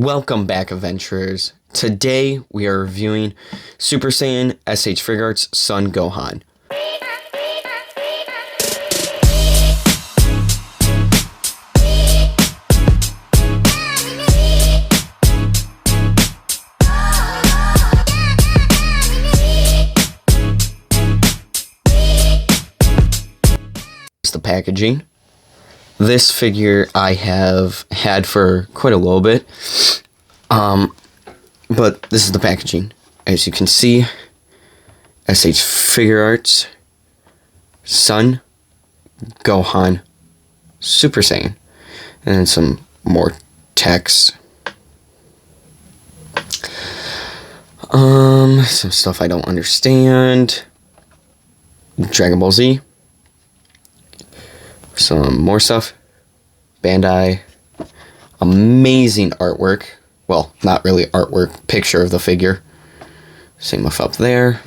Welcome back, adventurers. Today we are reviewing Super Saiyan SH Figurearts Son Gohan. It's the packaging. This figure I have had for quite a little bit. But this is the packaging. As you can see, SH Figurearts Son Gohan Super Saiyan. And then some more text. Some stuff I don't understand. Dragon Ball Z. Some more stuff. Bandai. Amazing artwork. Well, not really artwork. Picture of the figure. Same with up there.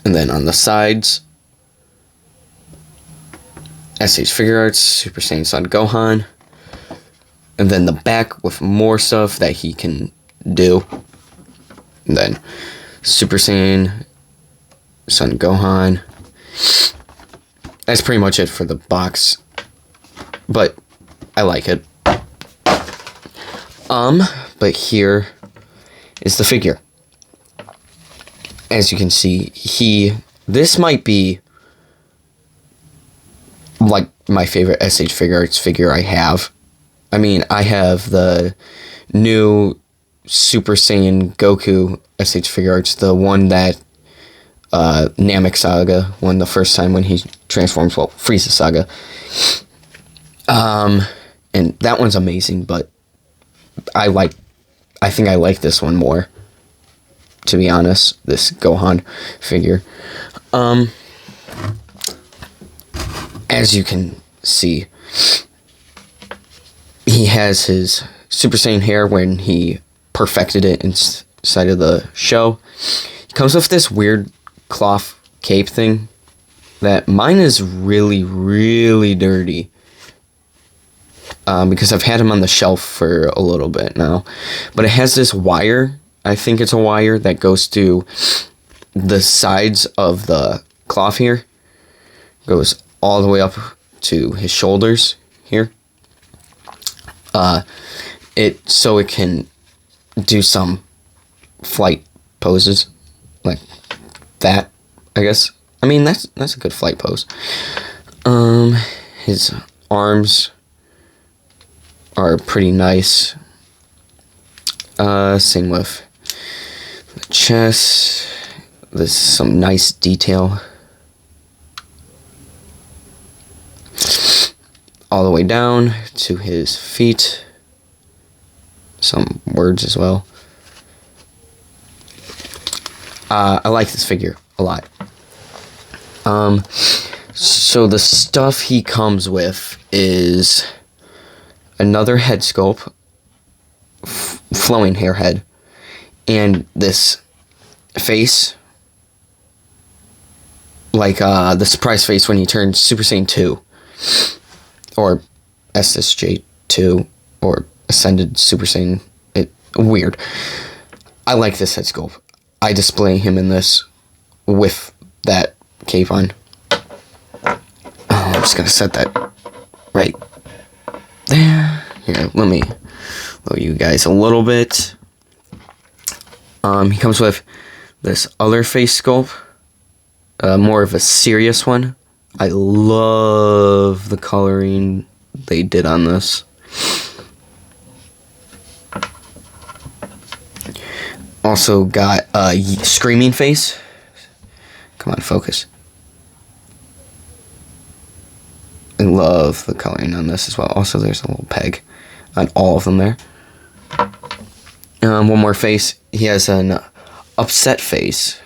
And then on the sides, SH Figurearts Super Saiyan Son Gohan. And then the back with more stuff that he can do. And then Super Saiyan Son Gohan. That's pretty much it for the box, but I like it. But here is the figure. As you can see, this might be like my favorite SH Figurearts figure I have. I mean, I have the new Super Saiyan Goku SH Figurearts, the one that Namek Saga won the first time when he transforms, well, Frieza Saga. And that one's amazing, but I think I like this one more, to be honest, this Gohan figure. As you can see, he has his Super Saiyan hair when he perfected it inside of the show. He comes with this weird cloth cape thing that mine is really, really dirty, because I've had him on the shelf for a little bit now, but it has this wire. I think it's a wire that goes through the sides of the cloth here, goes all the way up to his shoulders here, so it can do some flight poses like that, I guess. I mean, that's a good flight pose. His arms are pretty nice. Same with the chest. There's some nice detail all the way down to his feet. Some words as well. I like this figure a lot. So the stuff he comes with is another head sculpt, flowing hair head, and this face, like the surprise face when he turns Super Saiyan 2, or SSJ 2, or Ascended Super Saiyan. Weird. I like this head sculpt. I display him in this with that cape on. I'm just gonna set that right there. Here, let me lower you guys a little bit. He comes with this other face sculpt, more of a serious one. I love the coloring they did on this. Also got a screaming face. Come on, focus. I love the coloring on this as well. Also, there's a little peg on all of them there. One more face. He has an upset face.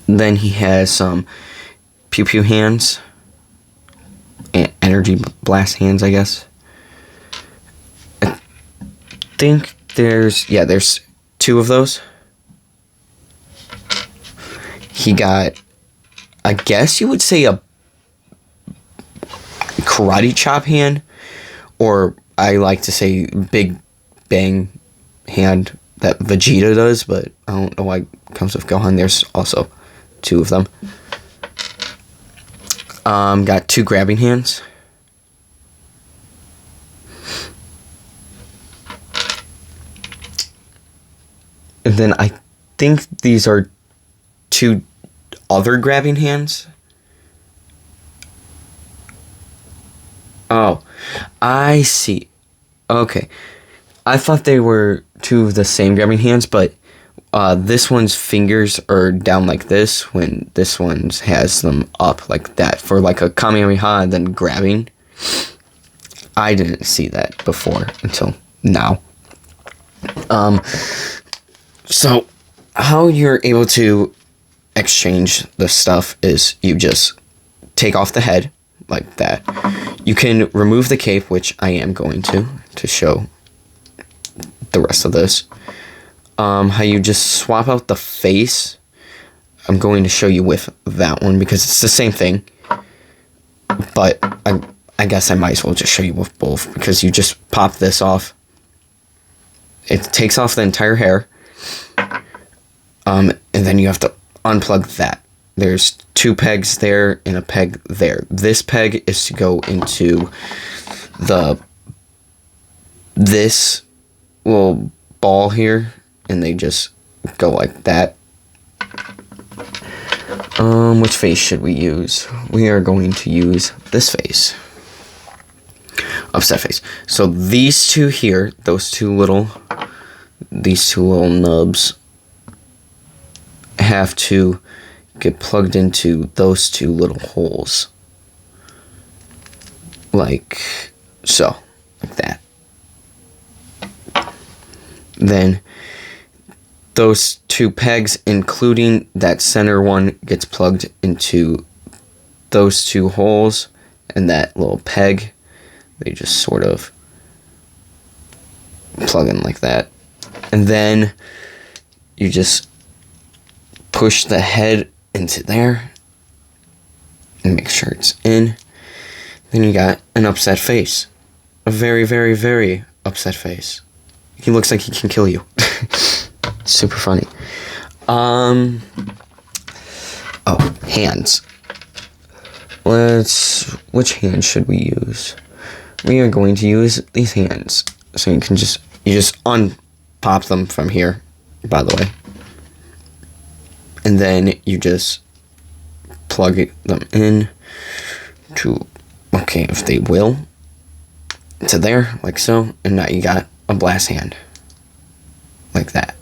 Then he has some pew pew hands. And energy blast hands, I guess. I think there's two of those. He got, I guess you would say, a karate chop hand, or I like to say big bang hand that Vegeta does, but I don't know why it comes with Gohan. There's also 2 of them. Got 2 grabbing hands. And then I think these are 2 other grabbing hands. Oh, I see. Okay. I thought they were 2 of the same grabbing hands, but this one's fingers are down like this, when this one's has them up like that for like a Kamehameha and then grabbing. I didn't see that before until now. So how you're able to exchange the stuff is you just take off the head like that. You can remove the cape, which I am going to show the rest of this. How you just swap out the face. I'm going to show you with that one because it's the same thing. But I guess I might as well just show you with both, because you just pop this off. It takes off the entire hair. And then you have to unplug that. There's 2 pegs there and a peg there. This peg is to go into this little ball here, and they just go like that. Which face should we use? We are going to use this face. Upset face. So these 2 here, these 2 little nubs have to get plugged into those 2 little holes. Like so. Like that. Then those 2 pegs, including that center one, gets plugged into those 2 holes, and that little peg, they just sort of plug in like that. And then you just push the head into there and make sure it's in. Then you got an upset face. A very, very, very upset face. He looks like he can kill you. Super funny. Oh, hands. Which hand should we use? We are going to use these hands. So you just unpop them from here, by the way. And then you just plug them in to, okay, if they will, to there, like so. And now you got a blast hand. Like that.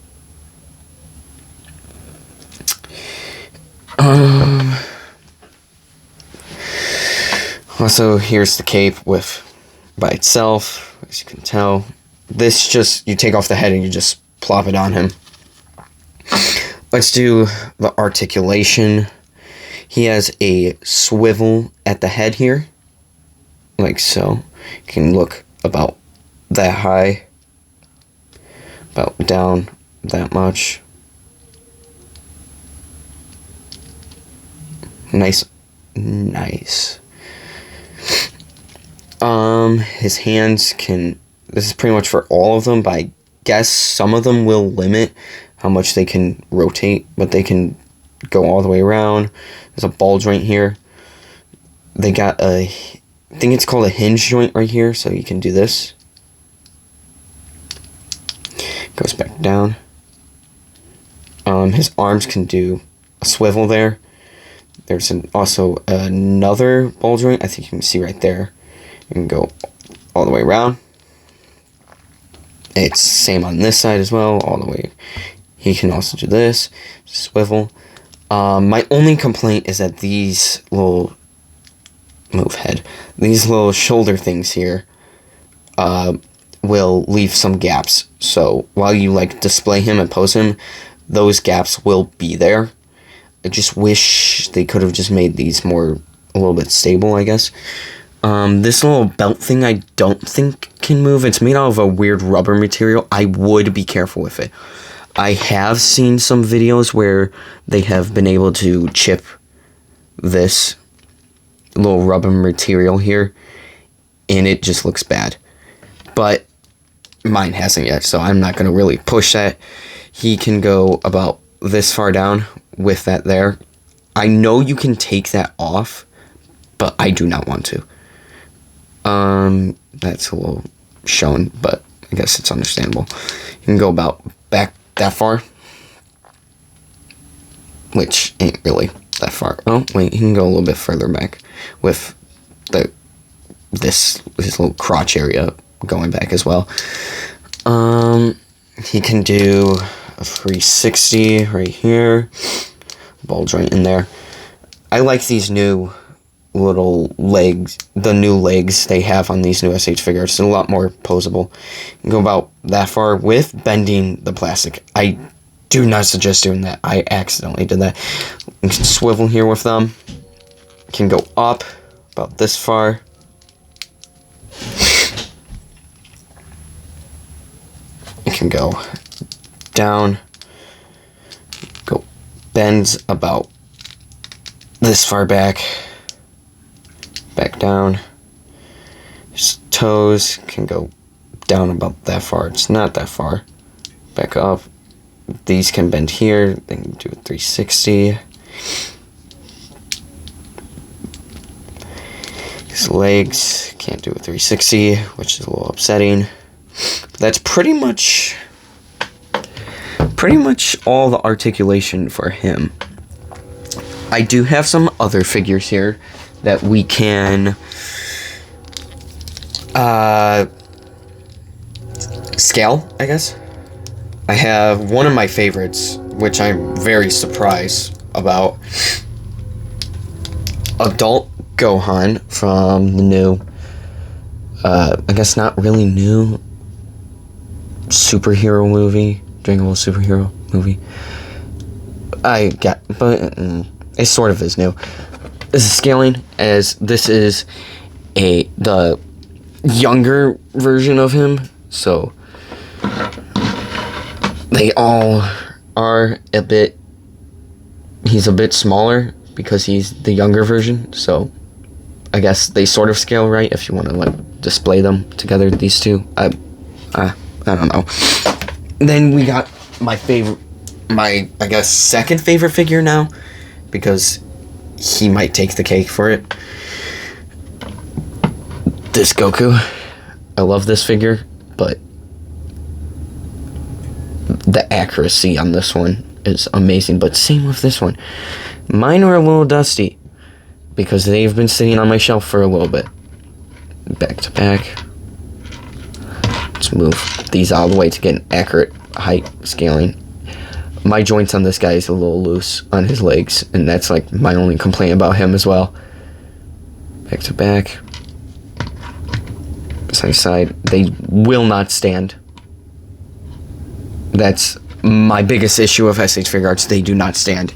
Also, here's the cape by itself, as you can tell. This just, you take off the head and you just plop it on him. Let's do the articulation. He has a swivel at the head here, like so. You can look about that high, about down that much. Nice. His hands can, this is pretty much for all of them, but I guess some of them will limit how much they can rotate, but they can go all the way around. There's a ball joint here. They got I think it's called a hinge joint right here, so you can do this. Goes back down. His arms can do a swivel there. There's also another ball joint, I think you can see right there. You can go all the way around. It's same on this side as well, all the way. He can also do this, swivel. My only complaint is that these little, these little shoulder things here will leave some gaps. So while you like display him and pose him, those gaps will be there. I just wish they could have just made these a little bit stable, I guess. This little belt thing I don't think can move. It's made out of a weird rubber material. I would be careful with it. I have seen some videos where they have been able to chip this little rubber material here and it just looks bad. But mine hasn't yet, so I'm not going to really push that. He can go about this far down with that there. I know you can take that off, but I do not want to. That's a little shown, but I guess it's understandable. You can go about back that far, which ain't really that far. Oh, wait, you can go a little bit further back with this little crotch area going back as well. He can do a 360 right here, bulge right in there. I like these new little legs, the new legs they have on these new SH figures. It's a lot more posable. You can go about that far with bending the plastic. I do not suggest doing that. I accidentally did that. You can swivel here with them. You can go up about this far. You can go down. Go bends about this far back. Back down. His toes can go down about that far. It's not that far. Back up. These can bend here. They can do a 360. His legs can't do a 360, which is a little upsetting. But that's pretty much all the articulation for him. I do have some other figures here that we can scale, I guess. I have one of my favorites, which I'm very surprised about. Adult Gohan from the new, I guess not really new, superhero movie, Dragon Ball superhero movie. But it sort of is new. This is scaling, as this is the younger version of him, so they all are he's a bit smaller because he's the younger version, so I guess they sort of scale right if you want to like display them together, these two. I don't know. Then we got my I guess second favorite figure now, because he might take the cake for it. This Goku. I love this figure, but the accuracy on this one is amazing, but same with this one. Mine are a little dusty because they've been sitting on my shelf for a little bit. Back to back. Let's move these all the way to get an accurate height scaling. My joints on this guy is a little loose on his legs, and that's like my only complaint about him as well. Back to back. Side to side. They will not stand. That's my biggest issue of SH Figure Arts. They do not stand.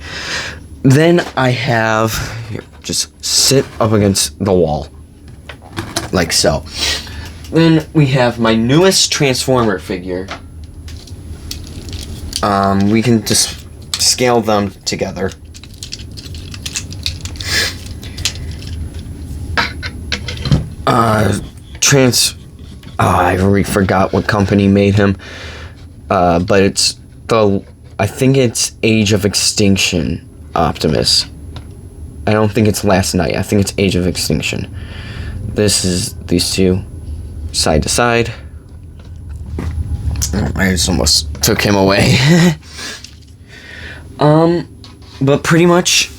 Then I have, here, just sit up against the wall, like so. Then we have my newest Transformer figure. We can just scale them together. I already forgot what company made him. But it's I think it's Age of Extinction Optimus. I don't think it's Last Night. I think it's Age of Extinction. This is these two side to side. I just almost took him away. But pretty much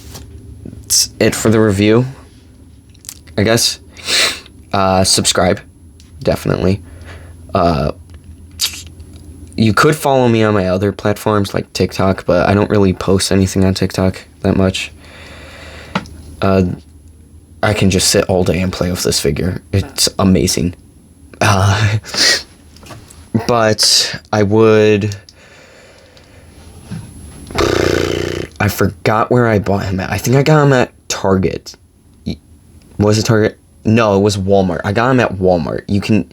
that's it for the review, I guess. Subscribe, definitely. You could follow me on my other platforms like TikTok, but I don't really post anything on TikTok that much. I can just sit all day and play with this figure. It's amazing. But I forgot where I bought him at. I think I got him at Target. Was it Target? No, it was Walmart. I got him at Walmart. You can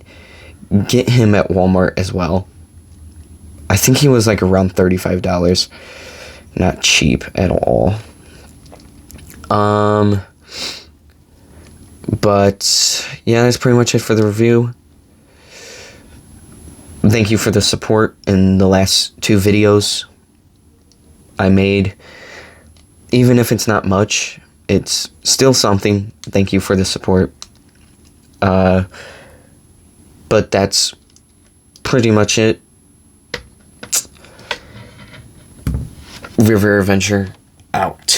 get him at Walmart as well. I think he was like around $35. Not cheap at all. But yeah, that's pretty much it for the review. Thank you for the support in the last 2 videos I made. Even if it's not much, it's still something. Thank you for the support. But that's pretty much it. River Adventure out.